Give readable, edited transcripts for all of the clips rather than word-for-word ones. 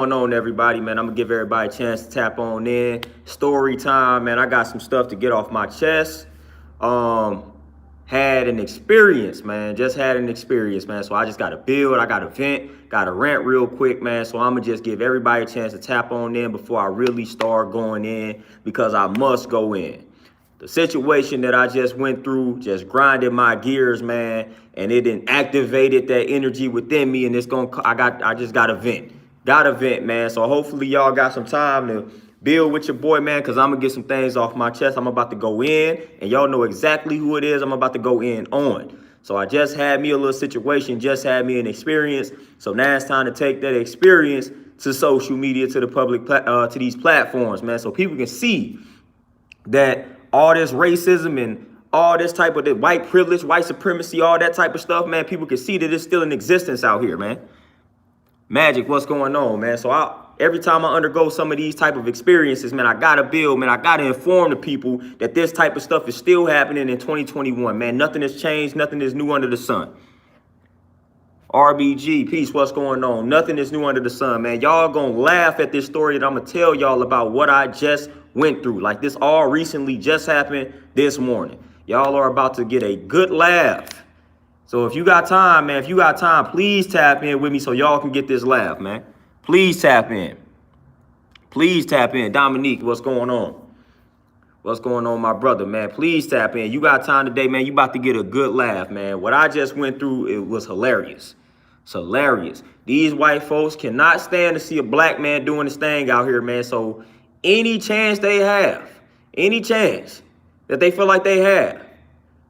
Going on, everybody, man? I'm gonna give everybody a chance to tap on in. Story time, man. I got some stuff to get off my chest. Um, had an experience, man. Just had an experience, man. So I just gotta build. I gotta vent. Gotta rant real quick, man. So I'm gonna just give everybody a chance to tap on in before I really start going in, because I must go in. The situation that I just went through just grinded my gears, man, and it then activated that energy within me, and I just gotta vent. Gotta vent, man. So hopefully y'all got some time to build with your boy, man, because I'm gonna get some things off my chest. I'm about to go in, and y'all know exactly who it is I'm about to go in on. So I just had me a little situation, just had me an experience. So now it's time to take that experience to social media, to the public, to these platforms, man, so people can see that all this racism and all this type of white privilege, white supremacy, all that type of stuff, man, people can see that it's still in existence out here, man. Magic, what's going on, man? So every time I undergo some of these type of experiences, man, I gotta build, man. I gotta inform the people that this type of stuff is still happening in 2021, man. Nothing has changed. Nothing is new under the sun. RBG, peace, what's going on? Nothing is new under the sun, man. Y'all gonna laugh at this story that I'm gonna tell y'all about what I just went through. Like, this all recently just happened this morning. Y'all are about to get a good laugh. So if you got time, man, please tap in with me so y'all can get this laugh, man. Please tap in. Please tap in. Dominique, what's going on? What's going on, my brother, man? Please tap in. You got time today, man. You about to get a good laugh, man. What I just went through, it was hilarious. It's hilarious. These white folks cannot stand to see a black man doing his thing out here, man. So any chance they have, any chance that they feel like they have,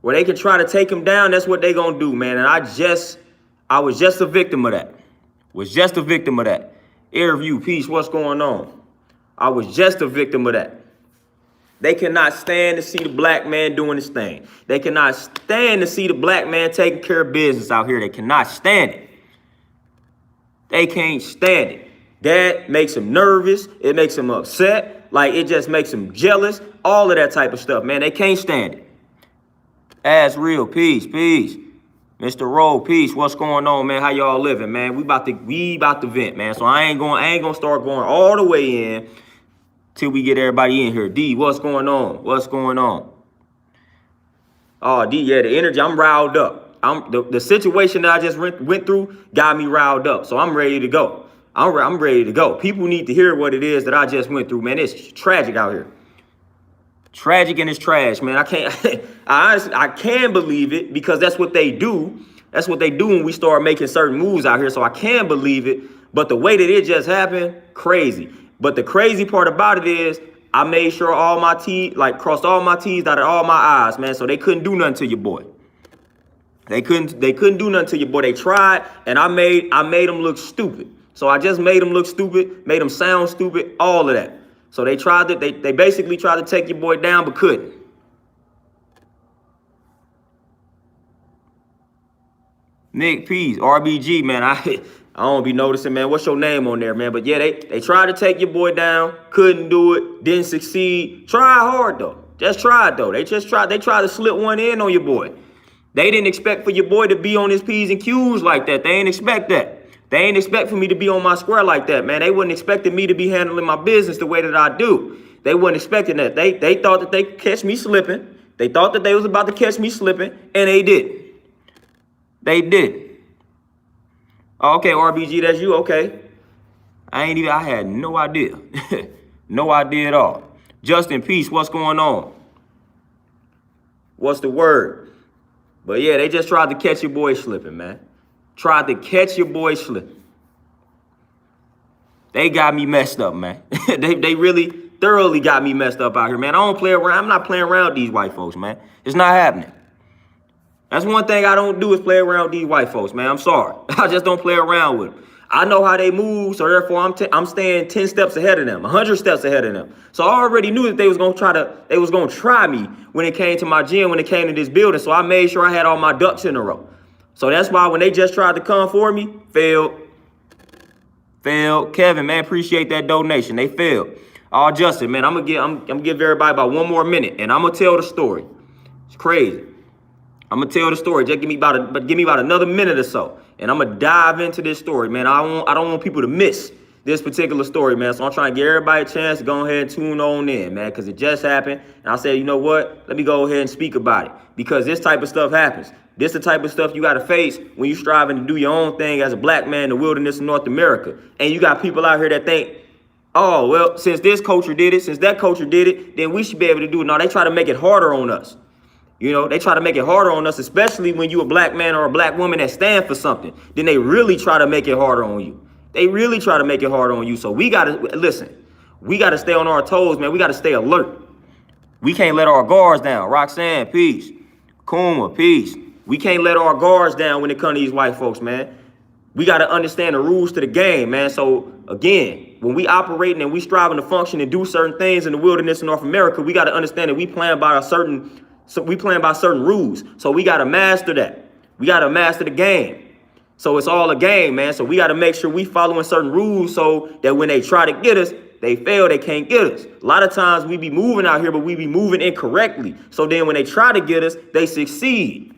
where they can try to take him down, that's what they gonna do, man. And I was just a victim of that. Airview, peace, what's going on? I was just a victim of that. They cannot stand to see the black man doing his thing. They cannot stand to see the black man taking care of business out here. They cannot stand it. They can't stand it. That makes them nervous. It makes them upset. Like, it just makes them jealous. All of that type of stuff, man. They can't stand it. As real, peace. Mr. Rowe, peace. What's going on, man? How y'all living, man? We about to vent, man. So I ain't gonna start going all the way in till we get everybody in here. D, what's going on? Oh, D, yeah, the energy, I'm riled up. The situation that I just went through got me riled up. So I'm ready to go. I'm ready to go. People need to hear what it is that I just went through, man. It's tragic out here. Tragic, and it's trash, man. I can't believe it, because that's what they do. That's what they do when we start making certain moves out here. So I can believe it. But the way that it just happened, crazy. But the crazy part about it is I made sure all my T's, crossed all my T's, dotted all my I's, man. So they couldn't do nothing to your boy. They couldn't do nothing to your boy. They tried, and I made them look stupid. So I just made them look stupid, made them sound stupid, all of that. So they basically tried to take your boy down, but couldn't. Nick, peace, RBG, man. I don't be noticing, man. What's your name on there, man? But yeah, they tried to take your boy down, couldn't do it, didn't succeed. Try hard though. Just tried though. They tried to slip one in on your boy. They didn't expect for your boy to be on his P's and Q's like that. They ain't expect that. They ain't expect for me to be on my square like that, man. They wasn't expecting me to be handling my business the way that I do. They wasn't expecting that. They thought that they could catch me slipping. They thought that they was about to catch me slipping, and they did. They did. Okay, RBG, that's you. Okay. I had no idea. No idea at all. Justin, peace, what's going on? What's the word? But yeah, they just tried to catch your boy slipping, man. Tried to catch your boy slipping. They got me messed up, man. they really thoroughly got me messed up out here, man. I don't play around. I'm not playing around with these white folks, man. It's not happening. That's one thing I don't do, is play around with these white folks, man. I'm sorry. I just don't play around with them. I know how they move, so therefore I'm staying 10 steps ahead of them, 100 steps ahead of them. So I already knew that they was gonna try me when it came to my gym, when it came to this building. So I made sure I had all my ducks in a row. So that's why when they just tried to come for me, failed. Kevin, man, appreciate that donation. They failed. Justin, man, I'm gonna give everybody about 1 more minute, and I'm gonna tell the story. It's crazy. I'm gonna tell the story. Just give me about another minute or so, and I'm gonna dive into this story, man. I don't want people to miss this particular story, man. So I'm trying to give everybody a chance to go ahead and tune on in, man, because it just happened. And I said, you know what? Let me go ahead and speak about it, because this type of stuff happens. This the type of stuff you got to face when you're striving to do your own thing as a black man in the wilderness of North America. And you got people out here that think, oh, well, since this culture did it, since that culture did it, then we should be able to do it. No, they try to make it harder on us. You know, they try to make it harder on us, especially when you're a black man or a black woman that stand for something. Then they really try to make it harder on you. They really try to make it harder on you. So we got to, listen, we got to stay on our toes, man. We got to stay alert. We can't let our guards down. Roxanne, peace. Kuma, peace. We can't let our guards down when it comes to these white folks, man. We got to understand the rules to the game, man. So, again, when we operating and we striving to function and do certain things in the wilderness of North America, we got to understand that we playing by certain rules. So we got to master that. We got to master the game. So it's all a game, man. So we got to make sure we following certain rules so that when they try to get us, they fail, they can't get us. A lot of times we be moving out here, but we be moving incorrectly. So then when they try to get us, they succeed.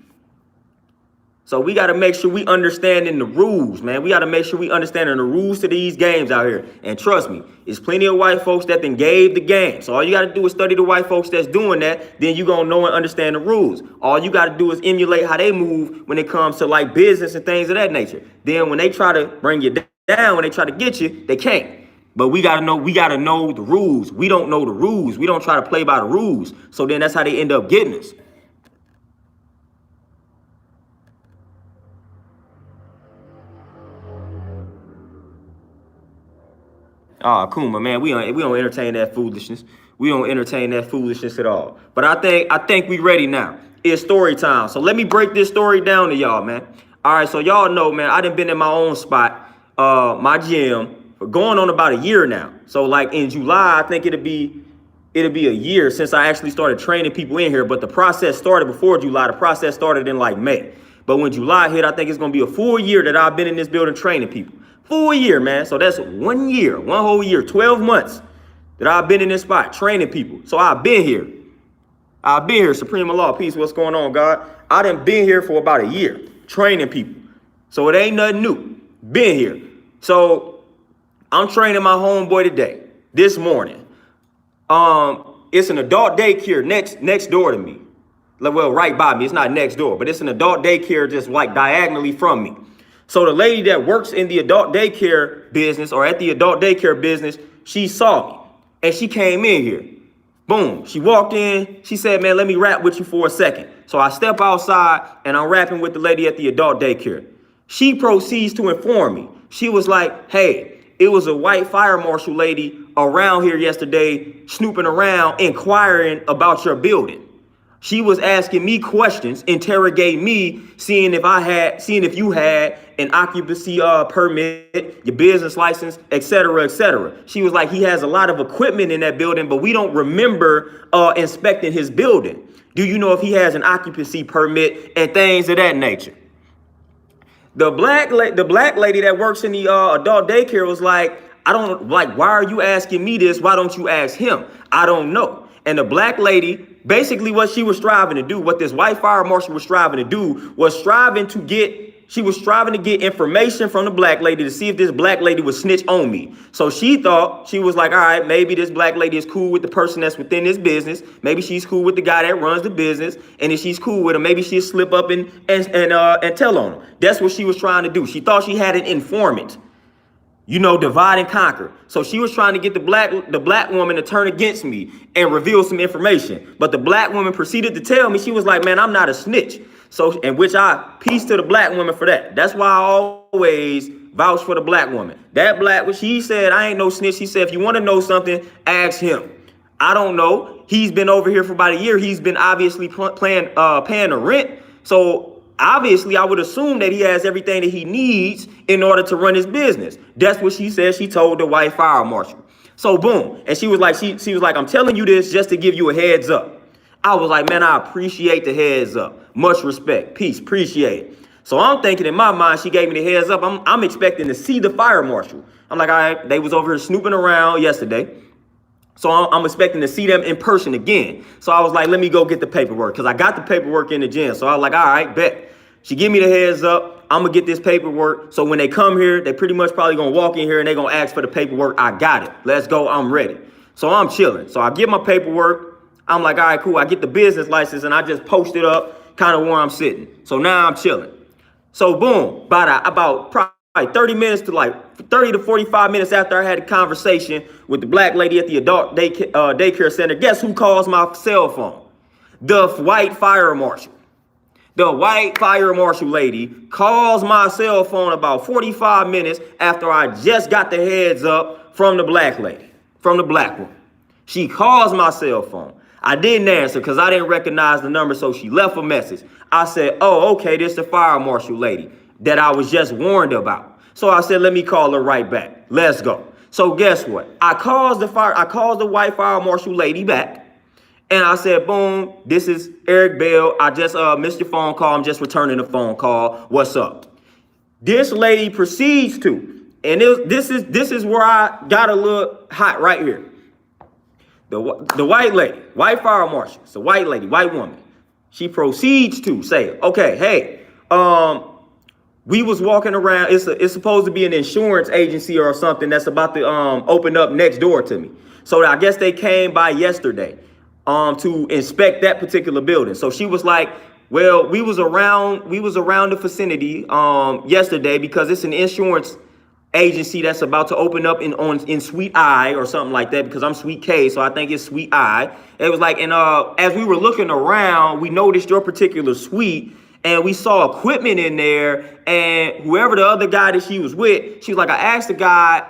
So we got to make sure we understanding the rules, man. We got to make sure we understanding the rules to these games out here. And trust me, there's plenty of white folks that then gave the game. So all you got to do is study the white folks that's doing that. Then you going to know and understand the rules. All you got to do is emulate how they move when it comes to like business and things of that nature. Then when they try to bring you down, when they try to get you, they can't. But we got to know the rules. We don't know the rules. We don't try to play by the rules. So then that's how they end up getting us. Oh, Kuma, man, we don't entertain that foolishness. We don't entertain that foolishness at all. But I think we ready now. It's story time. So let me break this story down to y'all, man. All right, so y'all know, man, I done been in my own spot, my gym, for going on about a year now. So like in July, I think it'll be a year since I actually started training people in here. But the process started before July. The process started in like May. But when July hit, I think it's gonna be a full year that I've been in this building training people. Full year, man. So that's 1 year, one whole year, 12 months that I've been in this spot training people. So I've been here. Supreme Allah, peace. What's going on, God? I done been here for about a year training people. So it ain't nothing new. Been here. So I'm training my homeboy today, this morning. It's an adult daycare next door to me. Well, right by me. It's not next door, but it's an adult daycare just like diagonally from me. So the lady that works in the adult daycare business or at the adult daycare business, she saw me and she came in here. Boom. She walked in. She said, man, let me rap with you for a second. So I step outside and I'm rapping with the lady at the adult daycare. She proceeds to inform me. She was like, hey, it was a white fire marshal lady around here yesterday snooping around, inquiring about your building. She was asking me questions, interrogating me, seeing if you had an occupancy permit, your business license, et cetera, et cetera. She was like, he has a lot of equipment in that building, but we don't remember inspecting his building. Do you know if he has an occupancy permit and things of that nature? The black lady that works in the adult daycare was like, why are you asking me this? Why don't you ask him? I don't know. And the black lady, basically what she was striving to do, what this white fire marshal was striving to do, was striving to get information from the black lady to see if this black lady would snitch on me. So she was like, all right, maybe this black lady is cool with the person that's within this business. Maybe she's cool with the guy that runs the business. And if she's cool with him, maybe she'll slip up and tell on him. That's what she was trying to do. She thought she had an informant. You know, divide and conquer. So she was trying to get the black woman to turn against me and reveal some information. But the black woman proceeded to tell me, she was like, man, I'm not a snitch. So, and which I peace to the black woman for that. That's why I always vouch for the black woman. She said, I ain't no snitch. She said, if you want to know something, ask him. I don't know. He's been over here for about a year. He's been obviously paying the rent. So obviously, I would assume that he has everything that he needs in order to run his business. That's what she said. She told the white fire marshal. So boom. And she was like, I'm telling you this just to give you a heads up. I was like, man, I appreciate the heads up. Much respect. Peace. Appreciate it. So I'm thinking in my mind, she gave me the heads up. I'm expecting to see the fire marshal. I'm like, all right, they was over here snooping around yesterday. So I'm expecting to see them in person again. So I was like, let me go get the paperwork, because I got the paperwork in the gym. So I was like, all right, bet. She give me the heads up. I'm gonna get this paperwork. So when they come here, they pretty much probably gonna walk in here and they gonna ask for the paperwork. I got it. Let's go. I'm ready. So I'm chilling. So I get my paperwork. I'm like, all right, cool. I get the business license and I just post it up kind of where I'm sitting. So now I'm chilling. So boom, about probably 30 minutes to like 30 to 45 minutes after I had a conversation with the black lady at the adult daycare center, guess who calls my cell phone? The white fire marshal. The white fire marshal lady calls my cell phone about 45 minutes after I just got the heads up from the black lady, from the black woman. She calls my cell phone. I didn't answer because I didn't recognize the number, so she left a message. I said, oh, okay, this is the fire marshal lady that I was just warned about. So I said, let me call her right back. Let's go. So guess what? I called the white fire marshal lady back. And I said, boom, this is Eric Bell. I just missed your phone call. I'm just returning the phone call. What's up? This lady proceeds to, and this is where I got a little hot right here. The white lady, white fire marshal, it's a white lady, white woman. She proceeds to say, okay, hey, we was walking around. It's supposed to be an insurance agency or something that's about to open up next door to me. So I guess they came by yesterday to inspect that particular building. So she was like, well, we was around the vicinity yesterday because it's an insurance agency that's about to open up in Suite I or something like that, because I'm Suite K, so I think it's Suite I. It was like, and as we were looking around, we noticed your particular suite, and we saw equipment in there, and whoever the other guy that she was with, she was like, I asked the guy,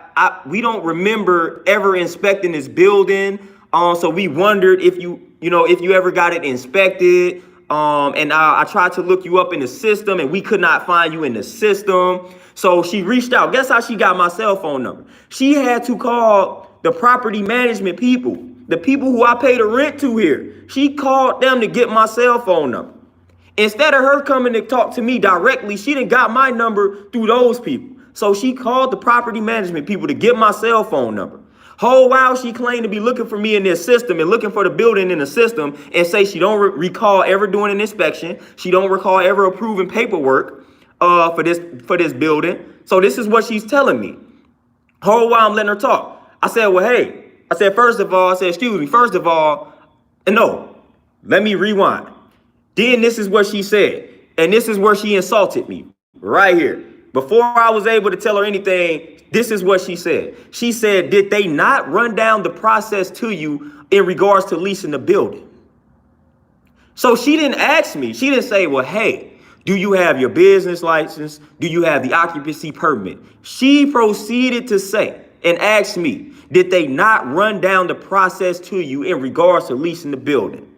we don't remember ever inspecting this building, so we wondered if you ever got it inspected. And I tried to look you up in the system and we could not find you in the system. So she reached out. Guess how she got my cell phone number? She had to call the property management people, the people who I pay the rent to here. She called them to get my cell phone number. Instead of her coming to talk to me directly, she done got my number through those people. So she called the property management people to get my cell phone number. Whole while she claimed to be looking for me in this system and looking for the building in the system, and say she don't recall ever doing an inspection. She don't recall ever approving paperwork for this building. So this is what she's telling me. Whole while I'm letting her talk. I said, well, hey, first of all, excuse me, first of all, no, let me rewind. Then this is what she said. And this is where she insulted me right here. Before I was able to tell her anything, this is what she said. She said, did they not run down the process to you in regards to leasing the building? So she didn't ask me. She didn't say, well, hey, do you have your business license? Do you have the occupancy permit? She proceeded to say and ask me, did they not run down the process to you in regards to leasing the building?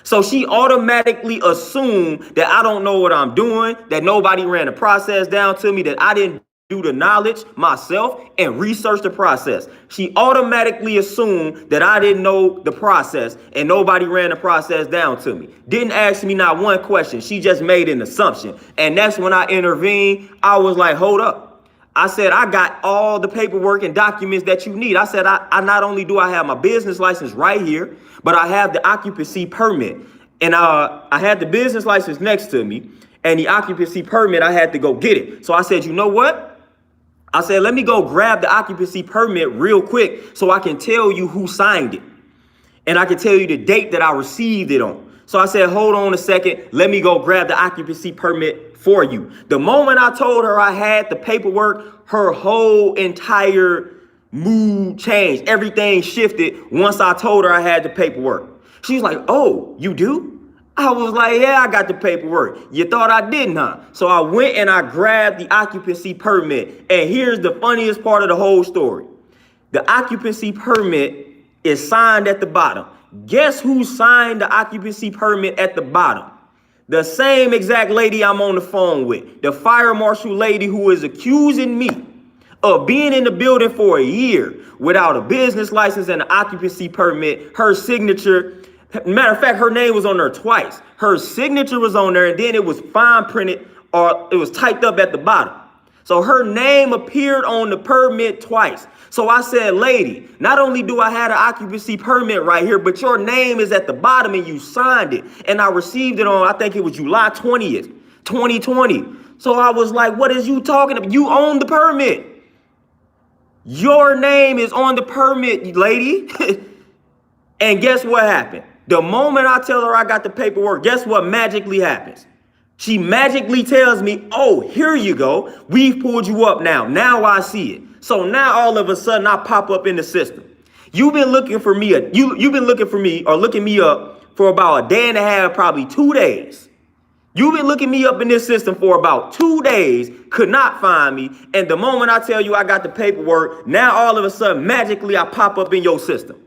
So she automatically assumed that I don't know what I'm doing, that nobody ran the process down to me, that I didn't do the knowledge myself and research the process. She automatically assumed that I didn't know the process and nobody ran the process down to me. Didn't ask me not one question. She just made an assumption. And that's when I intervened. I was like, hold up. I said, I got all the paperwork and documents that you need. I said, I not only do I have my business license right here, but I have the occupancy permit. And I had the business license next to me, and the occupancy permit, I had to go get it. So I said, you know what? I said, let me go grab the occupancy permit real quick so I can tell you who signed it. And I can tell you the date that I received it on. So I said, hold on a second. Let me go grab the occupancy permit for you. The moment I told her I had the paperwork, her whole entire mood changed. Everything shifted once I told her I had the paperwork. She was like, oh, you do? I was like, yeah, I got the paperwork. You thought I didn't, huh? So I went and I grabbed the occupancy permit. And here's the funniest part of the whole story. The occupancy permit is signed at the bottom. Guess who signed the occupancy permit at the bottom? The same exact lady I'm on the phone with. The fire marshal lady who is accusing me of being in the building for a year without a business license and an occupancy permit. Her signature, matter of fact, her name was on there twice. Her signature was on there, and then it was fine printed, or it was typed up at the bottom. So her name appeared on the permit twice. So I said, lady, not only do I have an occupancy permit right here, but your name is at the bottom and you signed it. And I received it on, I think it was July 20th. 2020. So I was like, what is you talking about? You own the permit. Your name is on the permit, lady. And guess what happened? The moment I tell her I got the paperwork, guess what magically happens? She magically tells me, oh, here you go. We've pulled you up now. Now I see it. So now all of a sudden I pop up in the system. You've been looking for me. You've been looking for me or looking me up for about a day and a half, probably 2 days. You've been looking me up in this system for about 2 days, could not find me. And the moment I tell you I got the paperwork, now all of a sudden, magically, I pop up in your system.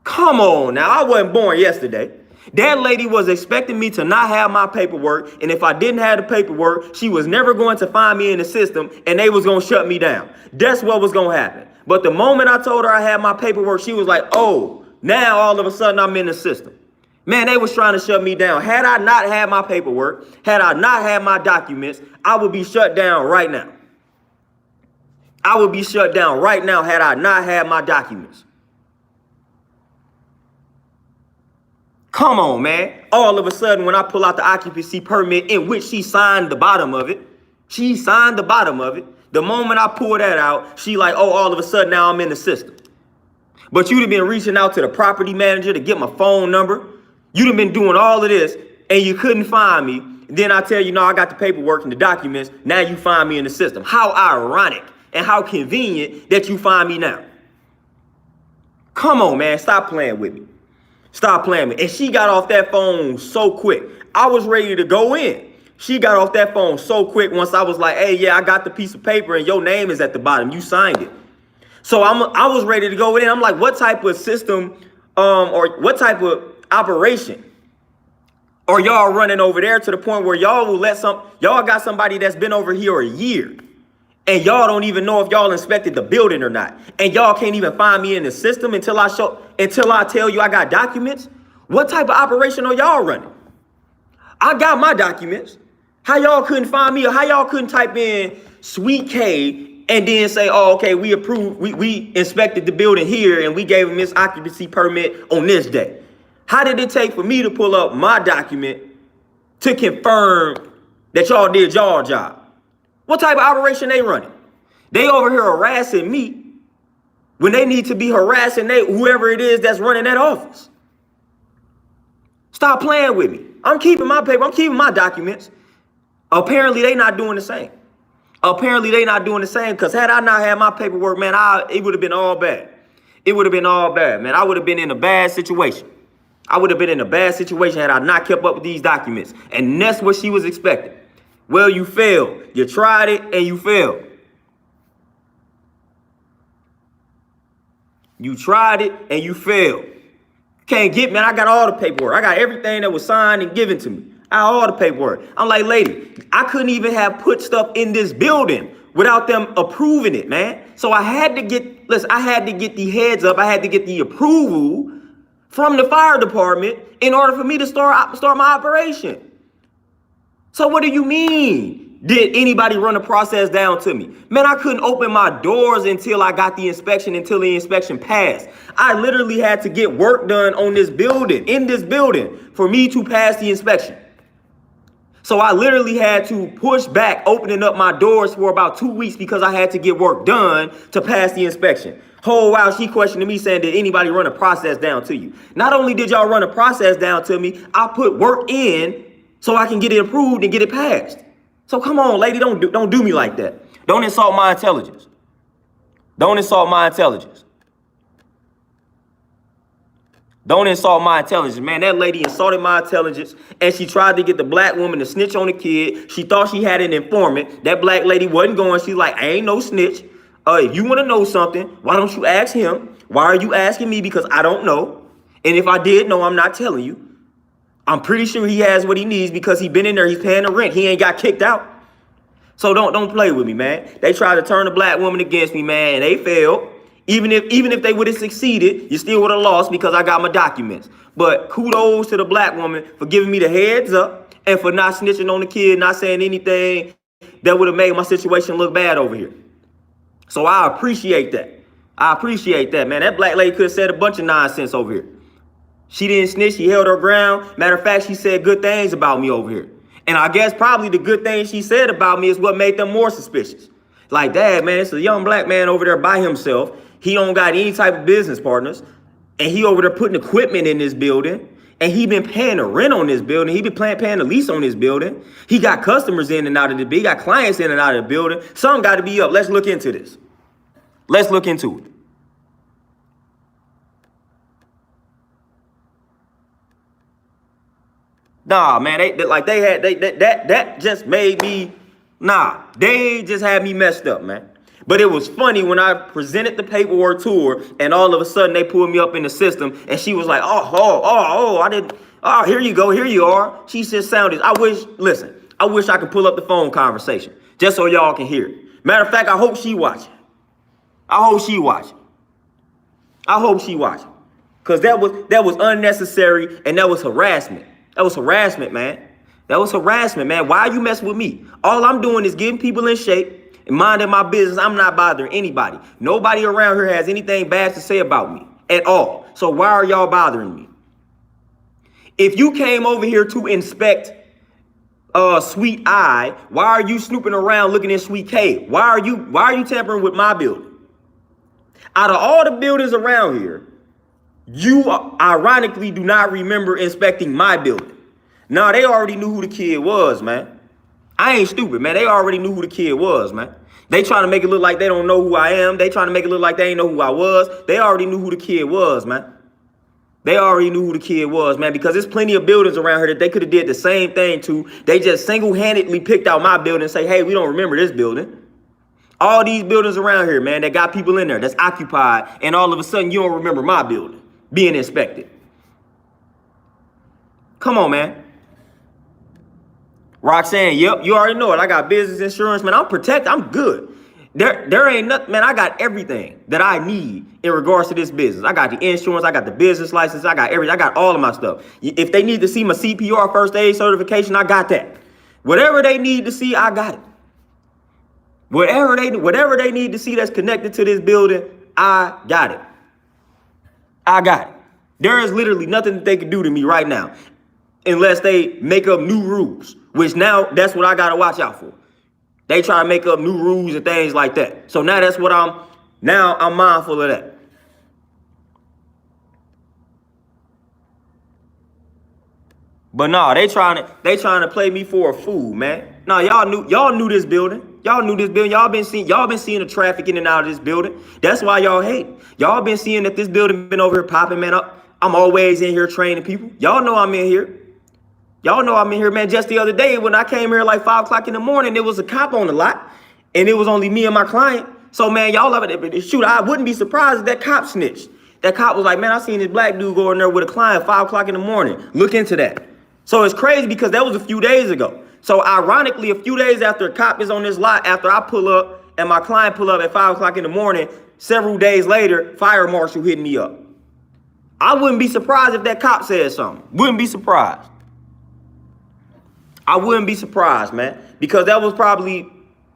Come on now, I wasn't born yesterday. That lady was expecting me to not have my paperwork. And if I didn't have the paperwork, she was never going to find me in the system and they was going to shut me down. That's what was going to happen. But the moment I told her I had my paperwork, she was like, oh, now all of a sudden I'm in the system. Man, they was trying to shut me down. Had I not had my paperwork, had I not had my documents, I would be shut down right now. I would be shut down right now had I not had my documents. Come on, man. All of a sudden, when I pull out the occupancy permit in which she signed the bottom of it, the moment I pull that out, she like, oh, all of a sudden now I'm in the system. But you'd have been reaching out to the property manager to get my phone number. You'd have been doing all of this and you couldn't find me. Then I tell you, no, I got the paperwork and the documents. Now you find me in the system. How ironic and how convenient that you find me now. Come on, man. Stop playing with me. Stop playing with me. And she got off that phone so quick. I was ready to go in. She got off that phone so quick once I was like, hey, yeah, I got the piece of paper and your name is at the bottom. You signed it. So I was ready to go in. I'm like, what type of system or what type of operation are y'all running over there to the point where y'all will y'all got somebody that's been over here a year and y'all don't even know if y'all inspected the building or not. And y'all can't even find me in the system until I tell you I got documents. What type of operation are y'all running? I got my documents. How y'all couldn't find me or how y'all couldn't type in Sweet K and then say, oh, okay, we approved, we inspected the building here and we gave him his occupancy permit on this day. How did it take for me to pull up my document to confirm that y'all did y'all job? What type of operation they running? They over here harassing me when they need to be harassing whoever it is that's running that office. Stop playing with me. I'm keeping my paper. I'm keeping my documents. Apparently, they not doing the same. Because had I not had my paperwork, man, it would have been all bad. It would have been all bad, man. I would have been in a bad situation. Had I not kept up with these documents. And that's what she was expecting. Well, you failed. You tried it and you failed. Can't get, man, I got all the paperwork. I got everything that was signed and given to me. I got all the paperwork. I'm like, lady, I couldn't even have put stuff in this building without them approving it, man. So I had to get the heads up. I had to get the approval from the fire department in order for me to start my operation. So what do you mean? Did anybody run the process down to me? Man, I couldn't open my doors until I got the inspection, until the inspection passed. I literally had to get work done on this building, for me to pass the inspection. So I literally had to push back opening up my doors for about 2 weeks because I had to get work done to pass the inspection. Whole while she questioning me saying, did anybody run a process down to you? Not only did y'all run a process down to me, I put work in so I can get it approved and get it passed. So come on, lady, don't do me like that. Don't insult my intelligence. Don't insult my intelligence. Man, that lady insulted my intelligence and she tried to get the black woman to snitch on the kid. She thought she had an informant. That black lady wasn't going. She's like, I ain't no snitch. If you want to know something, why don't you ask him? Why are you asking me? Because I don't know. And if I did know, I'm not telling you. I'm pretty sure he has what he needs because he been in there. He's paying the rent. He ain't got kicked out. So don't play with me, man. They tried to turn the black woman against me, man, and they failed. Even if they would have succeeded, you still would have lost because I got my documents. But kudos to the black woman for giving me the heads up and for not snitching on the kid, not saying anything that would have made my situation look bad over here. So I appreciate that. Man. That black lady could have said a bunch of nonsense over here. She didn't snitch. She held her ground. Matter of fact, she said good things about me over here. And I guess probably the good thing she said about me is what made them more suspicious. Like, dad, man, it's a young black man over there by himself. He don't got any type of business partners. And he over there putting equipment in this building. And he been paying the rent on this building. He been paying the lease on this building. He got customers in and out of the building. He got clients in and out of the building. Something got to be up. Let's look into this. Let's look into it. Nah, man, that just made me, they just had me messed up, man. But it was funny when I presented the paperwork to her and all of a sudden they pulled me up in the system and she was like, here you go, here you are. She just sounded, I wish I could pull up the phone conversation just so y'all can hear it. Matter of fact, I hope she watching. I hope she watching. Because that was unnecessary and that was harassment. That was harassment, man. Why are you messing with me? All I'm doing is getting people in shape and minding my business. I'm not bothering anybody. Nobody around here has anything bad to say about me at all. So why are y'all bothering me? If you came over here to inspect Sweet I, why are you snooping around looking at Sweet K? Why are you tampering with my building? Out of all the buildings around here, you ironically do not remember inspecting my building. Nah, they already knew who the kid was, man. I ain't stupid, man. They already knew who the kid was, man. They trying to make it look like they don't know who I am. They trying to make it look like they ain't know who I was. They already knew who the kid was, man. Because there's plenty of buildings around here that they could have did the same thing to. They just single-handedly picked out my building and say, hey, we don't remember this building. All these buildings around here, man, that got people in there that's occupied, and all of a sudden you don't remember my building being inspected. Come on, man. Roxanne, yep, you already know it. I got business insurance, man. I'm protected. I'm good. There ain't nothing, man. I got everything that I need in regards to this business. I got the insurance. I got the business license. I got everything. I got all of my stuff. If they need to see my CPR first aid certification, I got that. Whatever they need to see, I got it. Whatever they need to see that's connected to this building, I got it. There is literally nothing that they can do to me right now unless they make up new rules, which now that's what I got to watch out for. They try to make up new rules and things like that. So now that's what I'm mindful of that. But no, they trying to play me for a fool, man. No, y'all knew this building. Y'all been seeing the traffic in and out of this building. That's why y'all hate. Y'all been seeing that this building been over here popping, man. I'm always in here training people. Y'all know I'm in here. Man. Just the other day when I came here like 5 o'clock in the morning, there was a cop on the lot, and it was only me and my client. So man, y'all love it. Shoot, I wouldn't be surprised if that cop snitched. That cop was like, man, I seen this black dude go in there with a client 5 o'clock in the morning. Look into that. So it's crazy because that was a few days ago. So ironically, a few days after a cop is on this lot, after I pull up and my client pull up at 5 o'clock in the morning, several days later, fire marshal hit me up. I wouldn't be surprised if that cop said something. Wouldn't be surprised. I wouldn't be surprised, man, because that was probably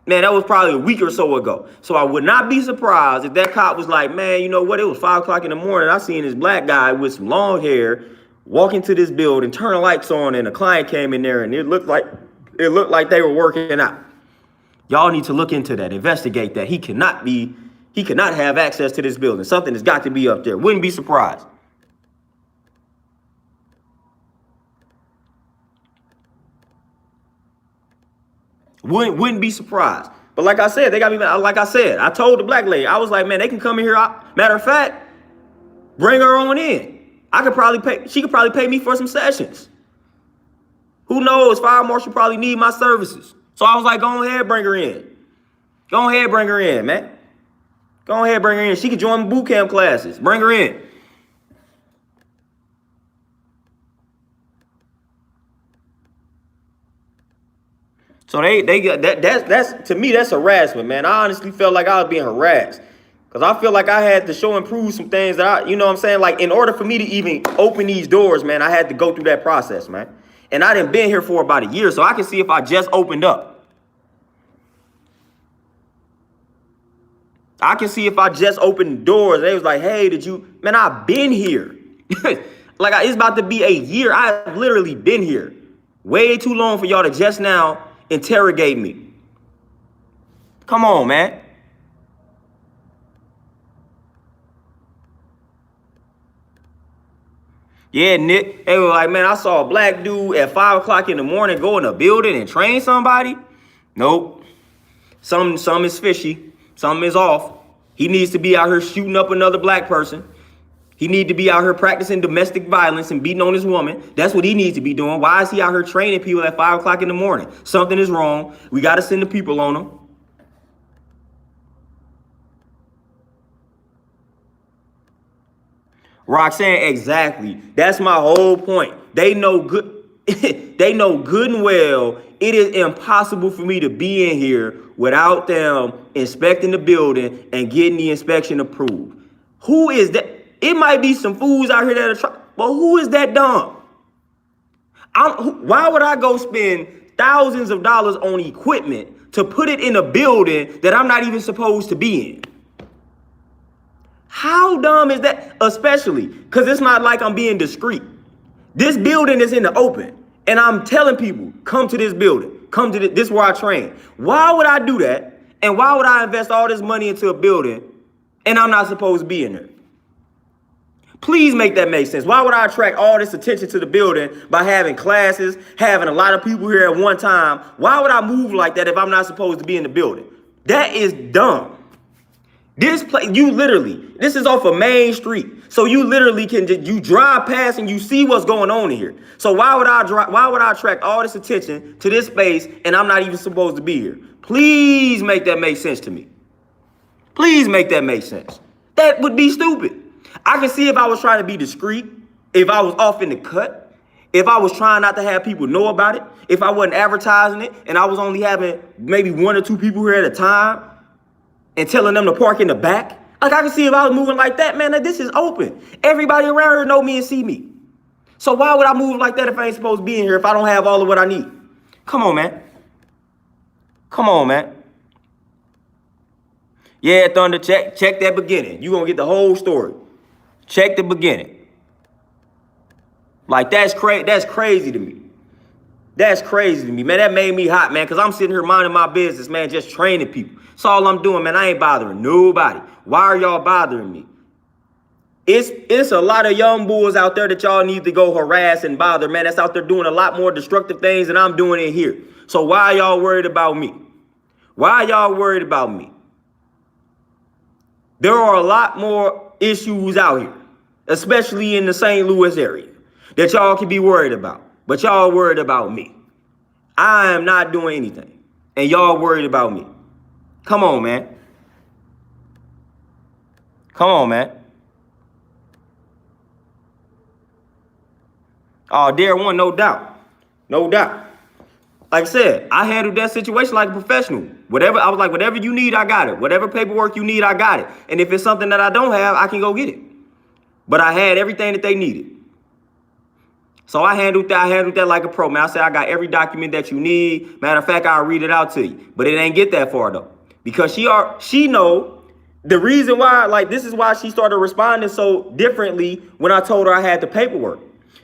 a week or so ago. So I would not be surprised if that cop was like, man, you know what? It was 5 o'clock in the morning. I seen this black guy with some long hair walk into this building, turn the lights on, and a client came in there, and it looked like they were working out. Y'all need to look into that, investigate that. He cannot have access to this building. Something has got to be up there. Wouldn't be surprised. Wouldn't be surprised. But like I said, they got me. Like I said, I told the black lady, I was like, man, they can come in here. Matter of fact, bring her on in. She could probably pay me for some sessions. Who knows? Fire marshal probably need my services. So I was like, go ahead, bring her in. Go ahead, bring her in, man. Go ahead, bring her in. She could join boot camp classes. Bring her in. So they got that's to me, that's harassment, man. I honestly felt like I was being harassed. Because I feel like I had to show and prove some things that you know what I'm saying? Like, in order for me to even open these doors, man, I had to go through that process, man. And I done been here for about a year, so I can see if I just opened up. I can see if I just opened doors. They was like, hey, man, I've been here. Like, it's about to be a year. I've literally been here. Way too long for y'all to just now interrogate me. Come on, man. Yeah, Nick. They were like, man, I saw a black dude at 5 o'clock in the morning go in a building and train somebody. Nope. Some is fishy. Something is off. He needs to be out here shooting up another black person. He needs to be out here practicing domestic violence and beating on his woman. That's what he needs to be doing. Why is he out here training people at 5 o'clock in the morning? Something is wrong. We got to send the people on him. Roxanne, exactly. That's my whole point. They know good. They know good and well it is impossible for me to be in here without them inspecting the building and getting the inspection approved. Who is that? It might be some fools out here that are trying, but who is that dumb? Why would I go spend thousands of dollars on equipment to put it in a building that I'm not even supposed to be in? How dumb is that? Especially because it's not like I'm being discreet. This building is in the open, and I'm telling people, come to this building. Come to this is where I train. Why would I do that? And why would I invest all this money into a building and I'm not supposed to be in there? Please make that make sense. Why would I attract all this attention to the building by having classes, having a lot of people here at one time? Why would I move like that if I'm not supposed to be in the building? That is dumb. This place, this is off of Main Street. So you literally you drive past and you see what's going on in here. So why would I attract all this attention to this space and I'm not even supposed to be here? Please make that make sense to me. Please make that make sense. That would be stupid. I can see if I was trying to be discreet, if I was off in the cut, if I was trying not to have people know about it, if I wasn't advertising it and I was only having maybe 1 or 2 people here at a time and telling them to park in the back. Like, I can see if I was moving like that, man, this is open. Everybody around here know me and see me. So why would I move like that if I ain't supposed to be in here if I don't have all of what I need? Come on, man. Come on, man. Yeah, Thunder, check that beginning. You gonna get the whole story. Check the beginning. Like, that's crazy to me. That's crazy to me, man. That made me hot, man, because I'm sitting here minding my business, man, just training people. That's all I'm doing, man. I ain't bothering nobody. Why are y'all bothering me? It's a lot of young bulls out there that y'all need to go harass and bother, man. That's out there doing a lot more destructive things than I'm doing in here. So why are y'all worried about me? Why are y'all worried about me? There are a lot more issues out here, especially in the St. Louis area, that y'all can be worried about. But y'all worried about me. I am not doing anything. And y'all worried about me. Come on, man. Come on, man. Oh, Dare one, no doubt. No doubt. Like I said, I handled that situation like a professional. I was like, whatever you need, I got it. Whatever paperwork you need, I got it. And if it's something that I don't have, I can go get it. But I had everything that they needed. So I handled that like a pro, man. I said, I got every document that you need. Matter of fact, I'll read it out to you. But it ain't get that far, though. Because she know the reason why, like, this is why she started responding so differently when I told her I had the paperwork.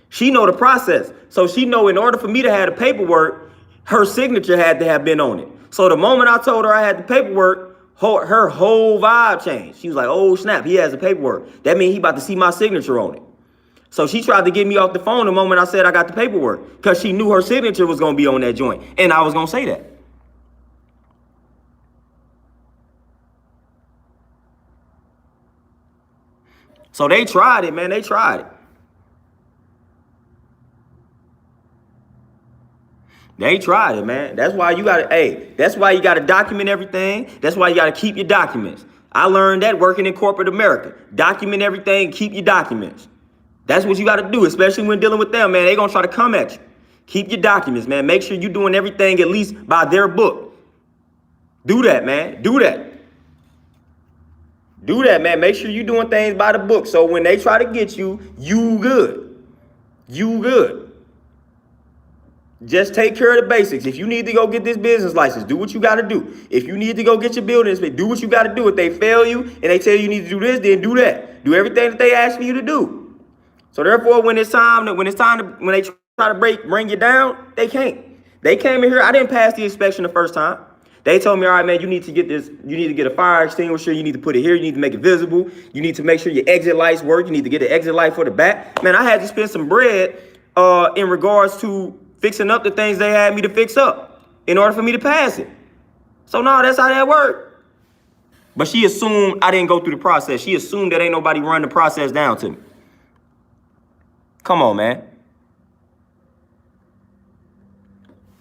She know the process. So she know in order for me to have the paperwork, her signature had to have been on it. So the moment I told her I had the paperwork, her whole vibe changed. She was like, oh, snap, he has the paperwork. That means he about to see my signature on it. So she tried to get me off the phone the moment I said I got the paperwork because she knew her signature was going to be on that joint. And I was going to say that. So they tried it, man. They tried it. They tried it, man. That's why you got to, that's why you got to document everything. That's why you got to keep your documents. I learned that working in corporate America. Document everything, keep your documents. That's what you got to do, especially when dealing with them, man. They're going to try to come at you. Keep your documents, man. Make sure you're doing everything at least by their book. Do that, man. Do that. Do that, man. Make sure you're doing things by the book. So when they try to get you, you good. You good. Just take care of the basics. If you need to go get this business license, do what you got to do. If you need to go get your building, do what you got to do. If they fail you and they tell you need to do this, then do that. Do everything that they ask for you to do. So therefore, when they try to bring you down, they can't. They came in here. I didn't pass the inspection the first time. They told me, all right, man, you need to get this. You need to get a fire extinguisher. You need to put it here. You need to make it visible. You need to make sure your exit lights work. You need to get the exit light for the back. Man, I had to spend some bread in regards to fixing up the things they had me to fix up in order for me to pass it. So, no, that's how that worked. But she assumed I didn't go through the process. She assumed that ain't nobody run the process down to me. Come on, man.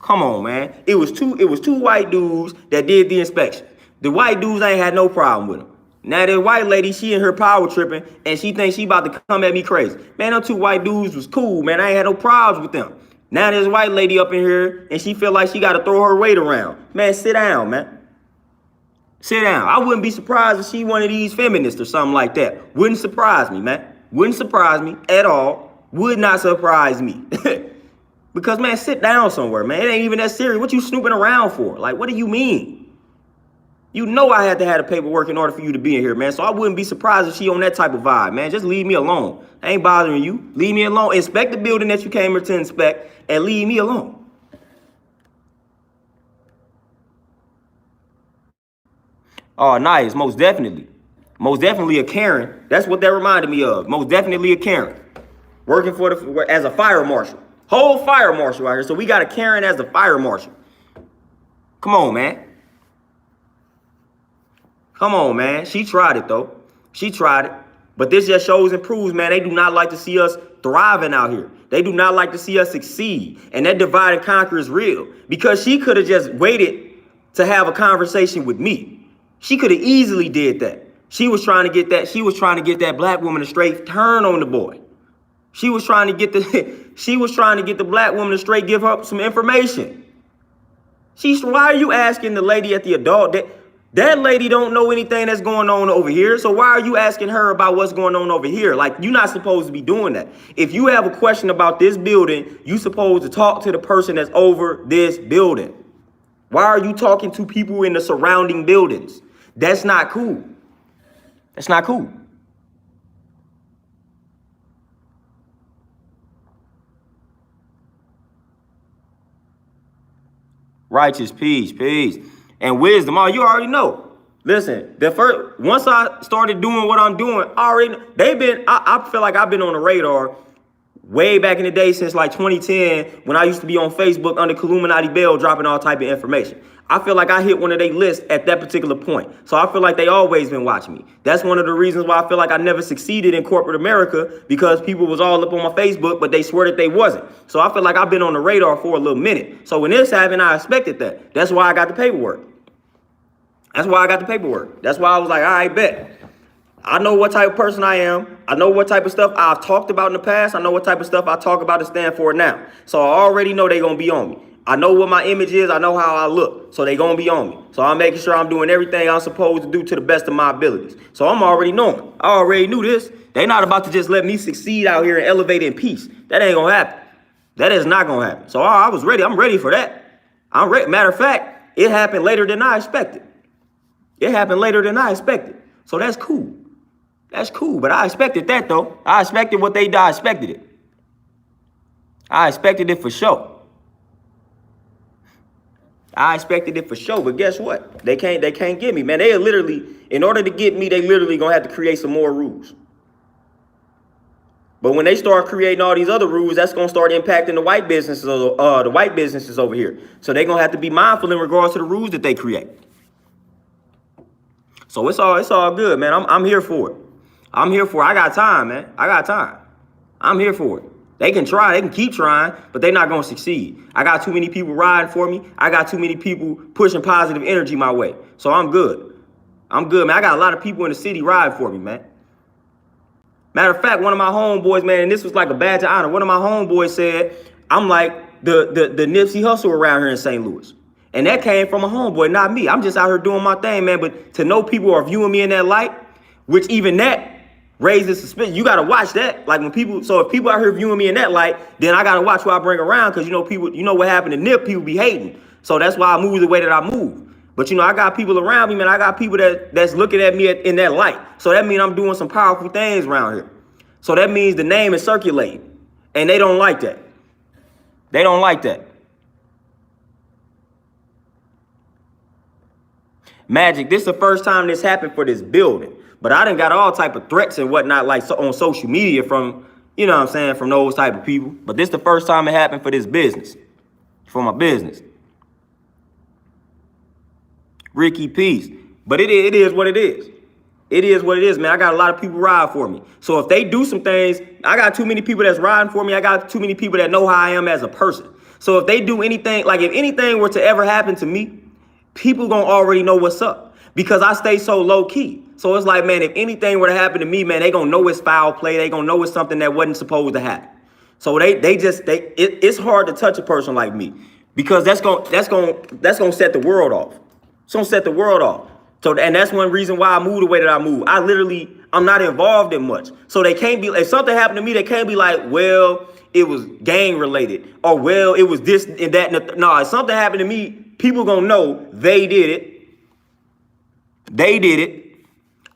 Come on, man. It was two white dudes that did the inspection. The white dudes ain't had no problem with them. Now that white lady, she in her power tripping, and she thinks she about to come at me crazy. Man, them two white dudes was cool, man. I ain't had no problems with them. Now this white lady up in here, and she feel like she got to throw her weight around. Man, sit down, man. Sit down. I wouldn't be surprised if she one of these feminists or something like that. Wouldn't surprise me, man. Wouldn't surprise me at all. Would not surprise me. Because, man, sit down somewhere, man. It ain't even that serious. What you snooping around for? Like, what do you mean? You know I had to have the paperwork in order for you to be in here, man. So I wouldn't be surprised if she on that type of vibe, man. Just leave me alone. I ain't bothering you. Leave me alone. Inspect the building that you came here to inspect and leave me alone. Oh, nice. Most definitely. Most definitely a Karen. That's what that reminded me of. Most definitely a Karen. Working as a fire marshal. Whole fire marshal out here. So we got a Karen as the fire marshal. Come on, man. Come on, man. She tried it, though. She tried it. But this just shows and proves, man, they do not like to see us thriving out here. They do not like to see us succeed. And that divide and conquer is real. Because she could have just waited to have a conversation with me. She could have easily did that. She was trying to get that. She was trying to get that black woman to straight turn on the boy. She was trying to get the black woman to straight give her some information. Why are you asking the lady at the adult that lady don't know anything that's going on over here? So why are you asking her about what's going on over here? Like, you're not supposed to be doing that. If you have a question about this building, you're supposed to talk to the person that's over this building. Why are you talking to people in the surrounding buildings? That's not cool. That's not cool. Righteous peace, and wisdom. Oh, you already know. Listen, once I started doing what I'm doing, I feel like I've been on the radar way back in the day since like 2010 when I used to be on Facebook under Illuminati Bell dropping all type of information. I feel like I hit one of their lists at that particular point. So I feel like they always been watching me. That's one of the reasons why I feel like I never succeeded in corporate America, because people was all up on my Facebook, but they swear that they wasn't. So I feel like I've been on the radar for a little minute. So when this happened, I expected that. That's why I got the paperwork. That's why I was like, all right, bet. I know what type of person I am. I know what type of stuff I've talked about in the past. I know what type of stuff I talk about to stand for now. So I already know they're going to be on me. I know what my image is. I know how I look. So they going to be on me. So I'm making sure I'm doing everything I'm supposed to do to the best of my abilities. So I'm already knowing. I already knew this. They not about to just let me succeed out here and elevate in peace. That ain't going to happen. That is not going to happen. So I was ready. I'm ready for that. I'm ready. Matter of fact, it happened later than I expected. So that's cool. That's cool. But I expected that, though. I expected what they did. I expected it. I expected it for sure. But guess what? They can't get me, man. They literally, in order to get me, they literally gonna have to create some more rules. But when they start creating all these other rules, that's gonna start impacting the white businesses over here. So they're gonna have to be mindful in regards to the rules that they create. So it's all good, man. I'm here for it. I got time, man. I'm here for it. They can try, they can keep trying, but they're not going to succeed. I got too many people riding for me. I got too many people pushing positive energy my way. So I'm good, man. I got a lot of people in the city riding for me, man. Matter of fact, one of my homeboys, man, and this was like a badge of honor. One of my homeboys said, I'm like the Nipsey Hussle around here in St. Louis. And that came from a homeboy, not me. I'm just out here doing my thing, man. But to know people are viewing me in that light, which even that raises suspicion. You got to watch that. Like if people out here viewing me in that light, then I got to watch who I bring around. Because, what happened to Nip, people be hating. So that's why I move the way that I move. But, I got people around me, man. I got people that's looking at me in that light. So that means I'm doing some powerful things around here. So that means the name is circulating. And they don't like that. They don't like that. Magic, this is the first time this happened for this building. But I done got all type of threats and whatnot, like on social media from, you know what I'm saying, from those type of people. But this is the first time it happened for this business, for my business. Ricky Peace. But it is what it is. It is what it is, man. I got a lot of people ride for me. So if they do some things, I got too many people that's riding for me. I got too many people that know how I am as a person. So if they do anything, like if anything were to ever happen to me, people gonna already know what's up because I stay so low key. So it's like, man, if anything were to happen to me, man, they gonna know it's foul play. They gonna know it's something that wasn't supposed to happen. So it's hard to touch a person like me because that's gonna set the world off. It's gonna set the world off. So, and that's one reason why I move the way that I move. I'm not involved in much. So they can't be, if something happened to me, they can't be like, well, it was gang related or well, it was this and that. No, if something happened to me, people gonna know they did it. They did it.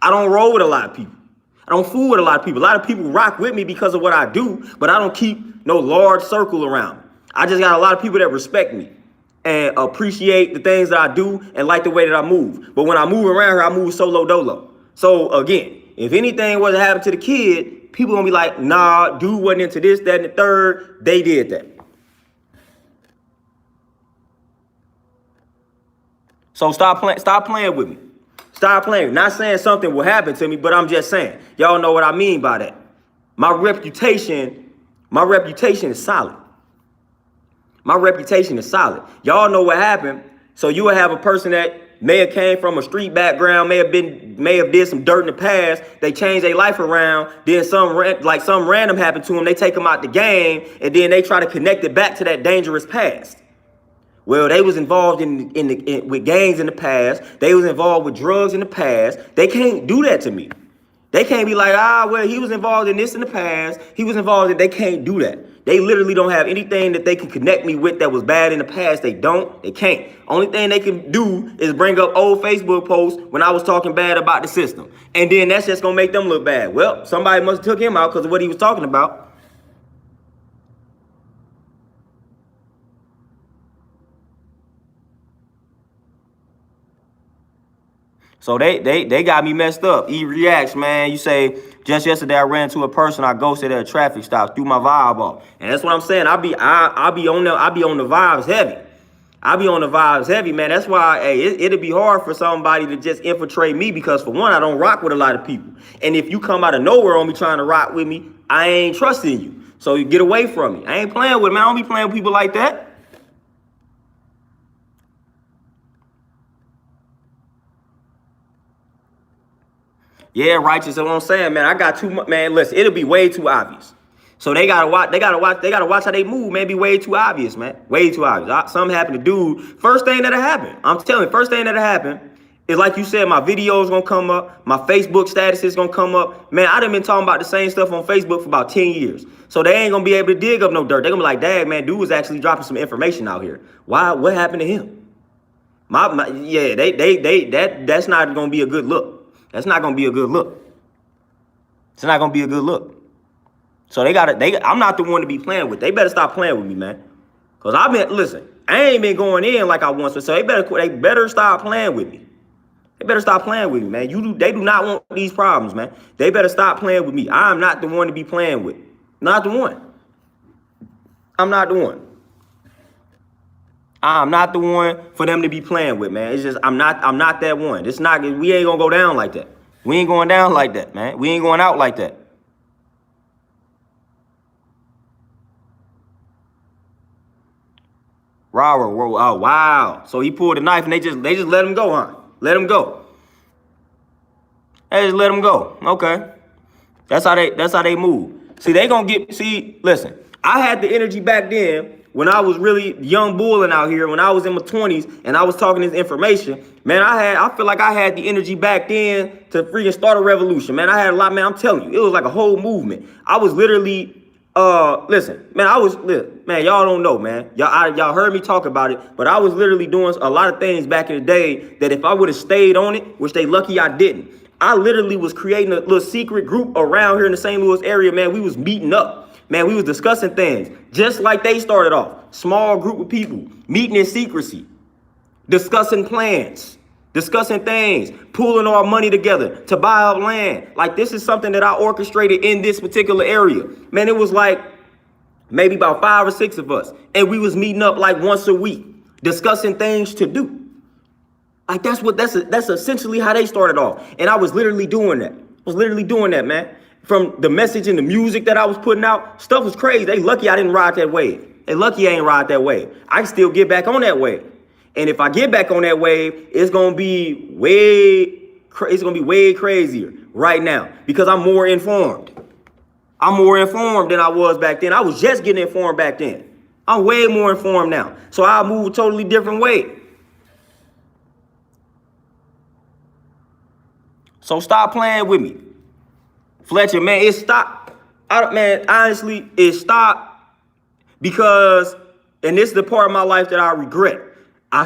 I don't roll with a lot of people. I don't fool with a lot of people. A lot of people rock with me because of what I do, but I don't keep no large circle around. I just got a lot of people that respect me and appreciate the things that I do and like the way that I move. But when I move around here, I move solo dolo. So again, if anything was to happen to the kid, people gonna be like, nah, dude wasn't into this, that, and the third. They did that. So stop playing with me. Stop playing. Not saying something will happen to me, but I'm just saying. Y'all know what I mean by that. My reputation is solid. My reputation is solid. Y'all know what happened. So you will have a person that may have came from a street background, may have did some dirt in the past. They change their life around. Then some random happened to them. They take them out the game, and then they try to connect it back to that dangerous past. Well, they was involved with gangs in the past. They was involved with drugs in the past. They can't do that to me. They can't be like, well, he was involved in this in the past. He was involved in, they can't do that. They literally don't have anything that they can connect me with that was bad in the past. They can't. Only thing they can do is bring up old Facebook posts when I was talking bad about the system. And then that's just gonna make them look bad. Well, somebody must have took him out because of what he was talking about. So they got me messed up. E-reacts, man. You say, just yesterday I ran into a person I ghosted at a traffic stop, threw my vibe off. And that's what I'm saying. I be on the vibes heavy. I be on the vibes heavy, man. That's why it'd be hard for somebody to just infiltrate me because for one, I don't rock with a lot of people. And if you come out of nowhere on me trying to rock with me, I ain't trusting you. So you get away from me. I ain't playing with them. I don't be playing with people like that. Yeah, righteous. That's what I'm saying, man. I got too much, man. Listen, it'll be way too obvious. So they gotta watch how they move, man. Be way too obvious, man. Way too obvious. Something happened to dude. First thing that'll happen. I'm telling you, first thing that'll happen is like you said, my video's gonna come up, my Facebook status is gonna come up. Man, I done been talking about the same stuff on Facebook for about 10 years. So they ain't gonna be able to dig up no dirt. They're gonna be like, dang, man, dude was actually dropping some information out here. Why? What happened to him? That's not gonna be a good look. That's not gonna be a good look. It's not gonna be a good look. So I'm not the one to be playing with. They better stop playing with me, man. Cause I ain't been going in like I want to. So they better stop playing with me. They better stop playing with me, man. They do not want these problems, man. They better stop playing with me. I'm not the one to be playing with. Not the one. I'm not the one. I'm not the one for them to be playing with, man. It's just I'm not that one. We ain't gonna go down like that. We ain't going down like that, man. We ain't going out like that. Oh wow. So he pulled a knife and they just let him go, huh? Let him go. They just let him go. Okay. That's how they move. Listen, I had the energy back then when I was really young bulling out here, when I was in my 20s and I was talking this information, man, I feel like I had the energy back then to freaking start a revolution, man. I had a lot, man, I'm telling you, it was like a whole movement. I was literally, man, y'all don't know, man. Y'all heard me talk about it, but I was literally doing a lot of things back in the day that if I would have stayed on it, which they lucky I didn't, I literally was creating a little secret group around here in the St. Louis area, man. We was meeting up. Man, we was discussing things just like they started off. Small group of people meeting in secrecy, discussing plans, discussing things, pooling our money together to buy up land. Like, this is something that I orchestrated in this particular area. Man, it was like maybe about 5 or 6 of us. And we was meeting up like once a week, discussing things to do. Like, that's essentially how they started off. And I was literally doing that. Man. From the message and the music that I was putting out, stuff was crazy. They lucky I didn't ride that wave. They lucky I ain't ride that wave. I can still get back on that wave. And if I get back on that wave, it's gonna be way crazier right now because I'm more informed. I'm more informed than I was back then. I was just getting informed back then. I'm way more informed now. So I'll move a totally different way. So stop playing with me. Fletcher, man, it stopped. Honestly, it stopped because, and this is the part of my life that I regret. I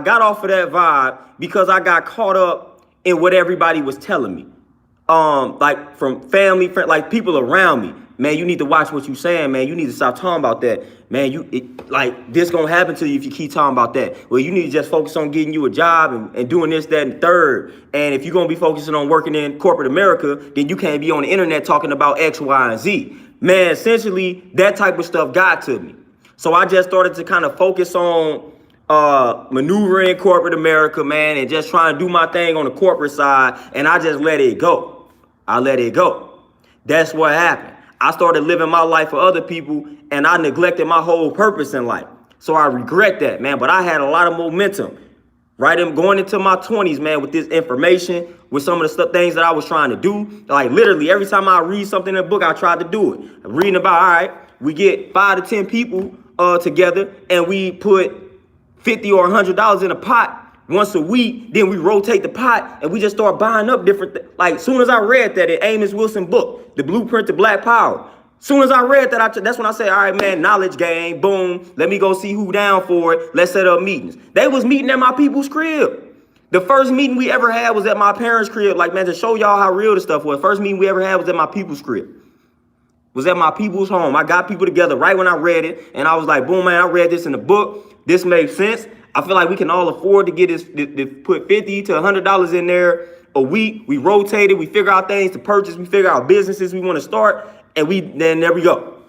got off of that vibe because I got caught up in what everybody was telling me. Like from family, like people around me. Man, you need to watch what you're saying, man. You need to stop talking about that. Man, like this gonna happen to you if you keep talking about that. Well, you need to just focus on getting you a job and doing this, that, and the third. And if you're gonna be focusing on working in corporate America, then you can't be on the internet talking about X, Y, and Z. Man, essentially, that type of stuff got to me. So I just started to kind of focus on maneuvering corporate America, man, and just trying to do my thing on the corporate side. And I just let it go. I let it go. That's what happened. I started living my life for other people, and I neglected my whole purpose in life. So I regret that, man. But I had a lot of momentum, right? I'm going into my 20s, man, with this information, with some of the things that I was trying to do. Like literally every time I read something in a book, I tried to do it. I'm reading about, all right, we get 5 to 10 people together, and we put $50 or $100 in a pot once a week. Then we rotate the pot and we just start buying up different things. Like, as soon as I read that in Amos Wilson's book, The Blueprint to Black Power, soon as I read that, that's when I said, all right, man, knowledge game, boom, let me go see who down for it. Let's set up meetings. They was meeting at my people's crib. The first meeting we ever had was at my parents' crib. Like, man, to show y'all how real the stuff was. First meeting we ever had was at my people's crib. Was at my people's home. I got people together right when I read it. And I was like, boom, man, I read this in the book. This makes sense. I feel like we can all afford to get this, put $50 to $100 in there a week. We rotate it. We figure out things to purchase. We figure out businesses we want to start. And then there we go.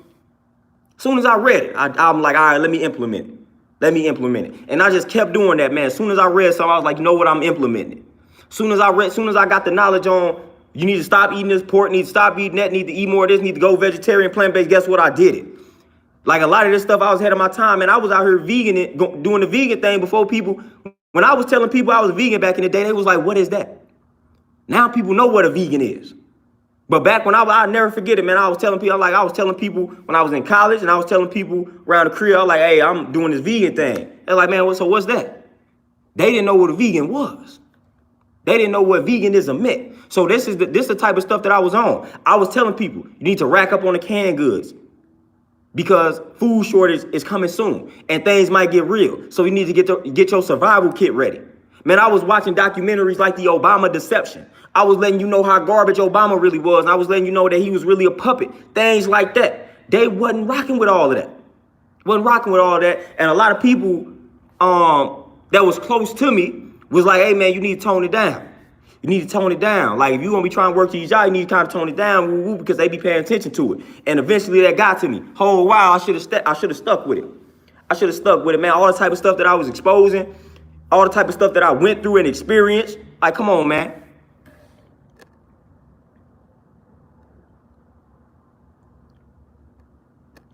As soon as I read it, I'm like, all right, let me implement it. And I just kept doing that, man. As soon as I read something, I was like, you know what, I'm implementing it. As soon as I got the knowledge on, you need to stop eating this pork, need to stop eating that, need to eat more of this, need to go vegetarian, plant-based. Guess what? I did it. Like, a lot of this stuff, I was ahead of my time, and I was out here doing the vegan thing before people. When I was telling people I was a vegan back in the day, they was like, what is that? Now people know what a vegan is. But back when I'll never forget it, man, I was telling people when I was in college, and I was telling people around the crib, I was like, hey, I'm doing this vegan thing. They're like, man, so what's that? They didn't know what a vegan was. They didn't know what veganism meant. So this is the type of stuff that I was on. I was telling people, you need to rack up on the canned goods, because food shortage is coming soon and things might get real. So you need to get your survival kit ready. Man, I was watching documentaries like the Obama Deception. I was letting you know how garbage Obama really was. And I was letting you know that he was really a puppet. Things like that. They wasn't rocking with all of that. And a lot of people that was close to me was like, hey, man, you need to tone it down. Like, if you're going to be trying to work these jobs, you need to kind of tone it down, because they be paying attention to it. And eventually that got to me. Whole while, I should have stuck with it. Man. All the type of stuff that I was exposing, all the type of stuff that I went through and experienced. Like, come on, man.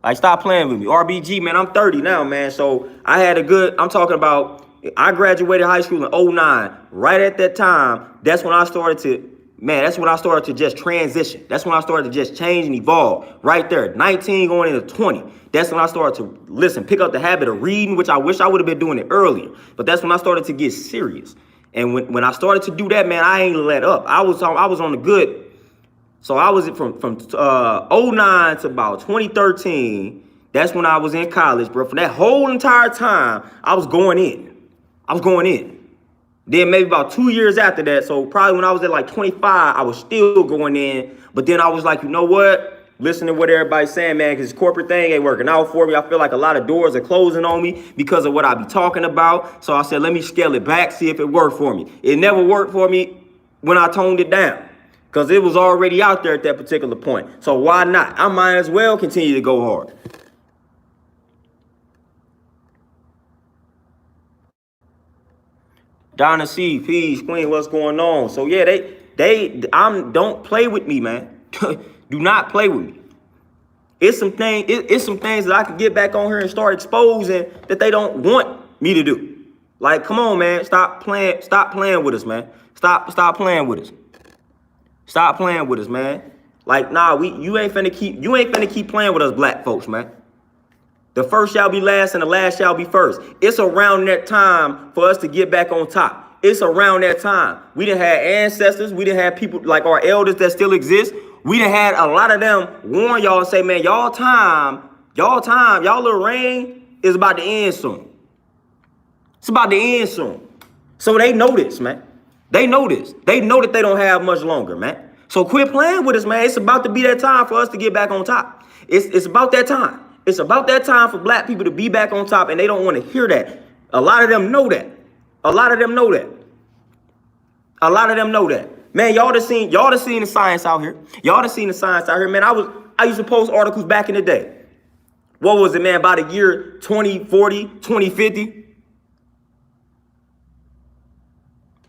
Like, stop playing with me. RBG, man, I'm 30 now, man. So I'm talking about, I graduated high school in 09. Right at that time, that's when I started to just transition. That's when I started to just change and evolve. Right there, 19 going into 20. That's when I started to pick up the habit of reading, which I wish I would have been doing it earlier. But that's when I started to get serious. And when I started to do that, man, I ain't let up. I was on the good. So I was from 09 to about 2013. That's when I was in college, bro. For that whole entire time, I was going in. Then maybe about 2 years after that, so probably when I was at like 25, I was still going in. But then I was like, you know what? listening to what everybody's saying, man, because this corporate thing ain't working out for me. I feel like a lot of doors are closing on me because of what I be talking about. So I said, let me scale it back, see if it worked for me. It never worked for me when I toned it down because it was already out there at that particular point. So why not? I might as well continue to go hard. Donna C, peace, Queen, what's going on? So yeah, don't play with me, man. Do not play with me. It's some things that I can get back on here and start exposing that they don't want me to do. Like, come on, man, stop playing with us, man. Stop playing with us. Stop playing with us, man. Like, nah, you ain't finna keep playing with us black folks, man. The first shall be last and the last shall be first. It's around that time for us to get back on top. It's around that time. We done had ancestors. We done had people like our elders that still exist. We done had a lot of them warn y'all and say, man, y'all little reign is about to end soon. It's about to end soon. So they know this, man. They know this. They know that they don't have much longer, man. So quit playing with us, man. It's about to be that time for us to get back on top. It's about that time. It's about that time for black people to be back on top, and they don't want to hear that. A lot of them know that. A lot of them know that. A lot of them know that. Man, y'all done seen the science out here. Y'all done seen the science out here. Man, I used to post articles back in the day. What was it, man? About the year 2040, 2050.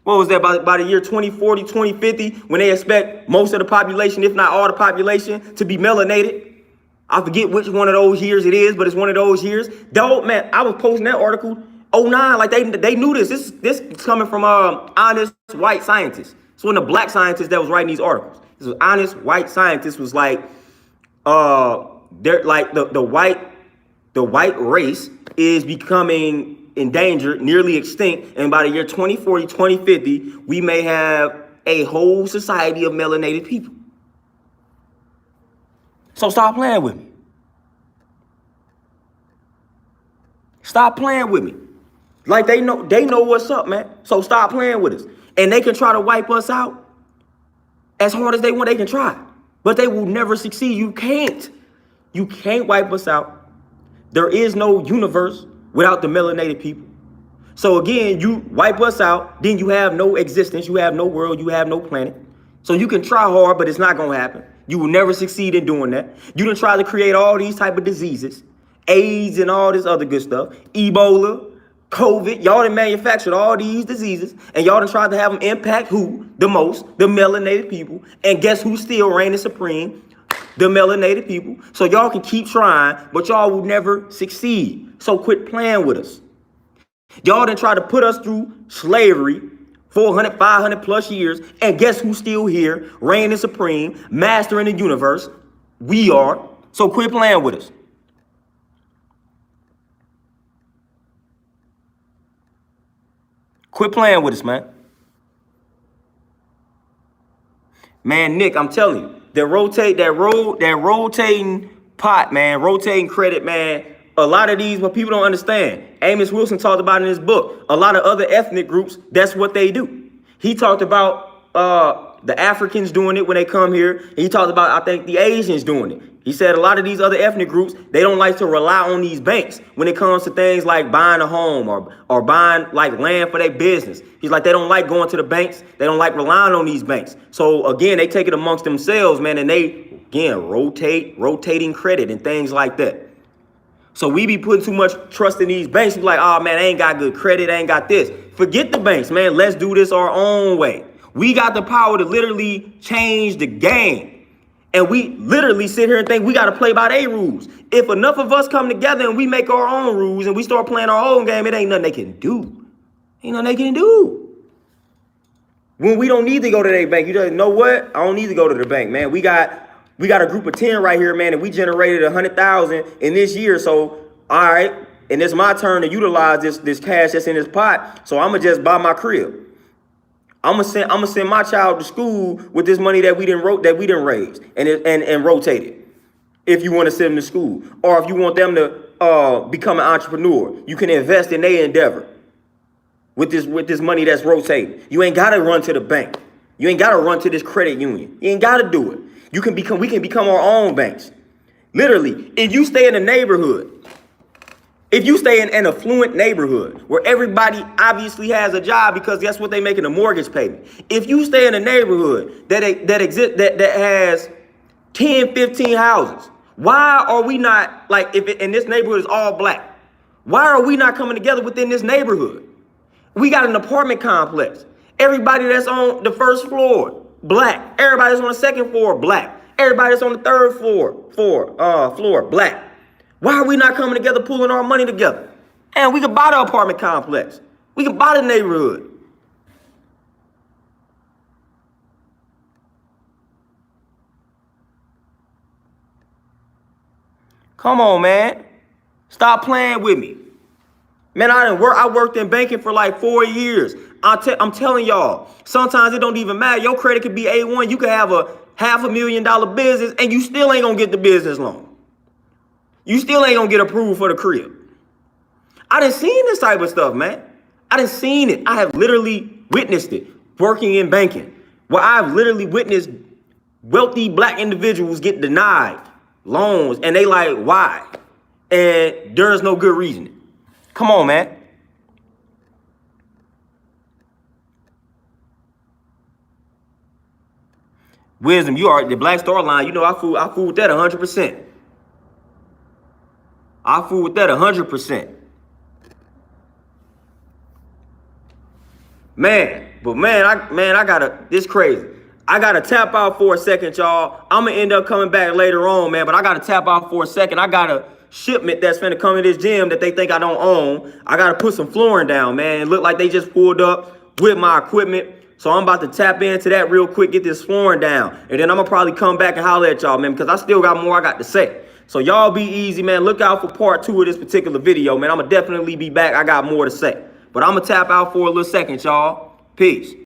What was that, about the year 2040, 2050, when they expect most of the population, if not all the population, to be melanated? I forget which one of those years it is, but it's one of those years. Though, man, I was posting that article 09, like they knew this. This is coming from honest white scientists. It's one of the black scientists that was writing these articles. This was honest white scientists was like, they're like the white race is becoming endangered, nearly extinct, and by the year 2040, 2050, we may have a whole society of melanated people. So stop playing with me. Stop playing with me. Like they know what's up, man. So stop playing with us. And they can try to wipe us out as hard as they want. They can try, but they will never succeed. You can't wipe us out. There is no universe without the melanated people. So again, you wipe us out, then you have no existence. You have no world. You have no planet. So you can try hard, but it's not going to happen. You will never succeed in doing that. You done try to create all these type of diseases, AIDS and all this other good stuff, Ebola, COVID. Y'all done manufactured all these diseases, and y'all done tried to have them impact who the most? The melanated people. And guess who's still reigning supreme? The melanated people. So y'all can keep trying, but y'all will never succeed. So quit playing with us. Y'all done try to put us through slavery, 400, 500 plus years. And guess who's still here, reigning supreme, mastering the universe? We are. So quit playing with us. Quit playing with us, man. Man, Nick, I'm telling you, that rotating pot, man, rotating credit, man. A lot of these, what people don't understand. Amos Wilson talked about in his book. A lot of other ethnic groups, that's what they do. He talked about the Africans doing it when they come here. He talked about, I think, the Asians doing it. He said a lot of these other ethnic groups, they don't like to rely on these banks when it comes to things like buying a home or buying like land for their business. He's like, they don't like going to the banks. They don't like relying on these banks. So again, they take it amongst themselves, man, and they, again, rotating credit and things like that. So we be putting too much trust in these banks. We're like, oh, man, I ain't got good credit. I ain't got this. Forget the banks, man. Let's do this our own way. We got the power to literally change the game. And we literally sit here and think we got to play by their rules. If enough of us come together and we make our own rules and we start playing our own game, it ain't nothing they can do. Ain't nothing they can do. When we don't need to go to their bank, you just know what? I don't need to go to the bank, man. We got a group of 10 right here, man, and we generated 100,000 in this year. So, all right, and it's my turn to utilize this cash that's in this pot. So I'm gonna just buy my crib. I'm gonna send my child to school with this money that we didn't raise and rotate it. If you want to send them to school, or if you want them to become an entrepreneur, you can invest in their endeavor with this money that's rotating. You ain't gotta run to the bank. You ain't gotta run to this credit union. You ain't gotta do it. We can become our own banks. Literally, if you stay in a neighborhood, if you stay in an affluent neighborhood where everybody obviously has a job because that's what they make in a mortgage payment. If you stay in a neighborhood that has 10, 15 houses, why are we not, like, and this neighborhood is all black, why are we not coming together within this neighborhood? We got an apartment complex. Everybody that's on the first floor, black. Everybody that's on the second floor, black. Everybody that's on the third floor, black. Why are we not coming together, pulling our money together? And we can buy the apartment complex. We can buy the neighborhood. Come on, man. Stop playing with me. Man, I worked in banking for like 4 years. I'm telling y'all, sometimes it don't even matter. Your credit could be A1. You could have a $500,000 business and you still ain't gonna get the business loan. You still ain't gonna get approved for the crib. I done seen this type of stuff, man. I done seen it. I have literally witnessed it working in banking, where I've literally witnessed wealthy black individuals get denied loans and they like, why? And there is no good reason. Come on, man. Wisdom, you are the Black Star Line. You know, I fool with that 100%. I fool with that 100%. Man, but man, I gotta, this crazy. I gotta tap out for a second, y'all. I'm gonna end up coming back later on, man, but I gotta tap out for a second. I got a shipment that's finna come to this gym that they think I don't own. I gotta put some flooring down, man. It looked like they just pulled up with my equipment. So I'm about to tap into that real quick, get this flooring down. And then I'm gonna probably come back and holler at y'all, man, because I still got more I got to say. So y'all be easy, man. Look out for part 2 of this particular video, man. I'm gonna definitely be back. I got more to say. But I'm gonna tap out for a little second, y'all. Peace.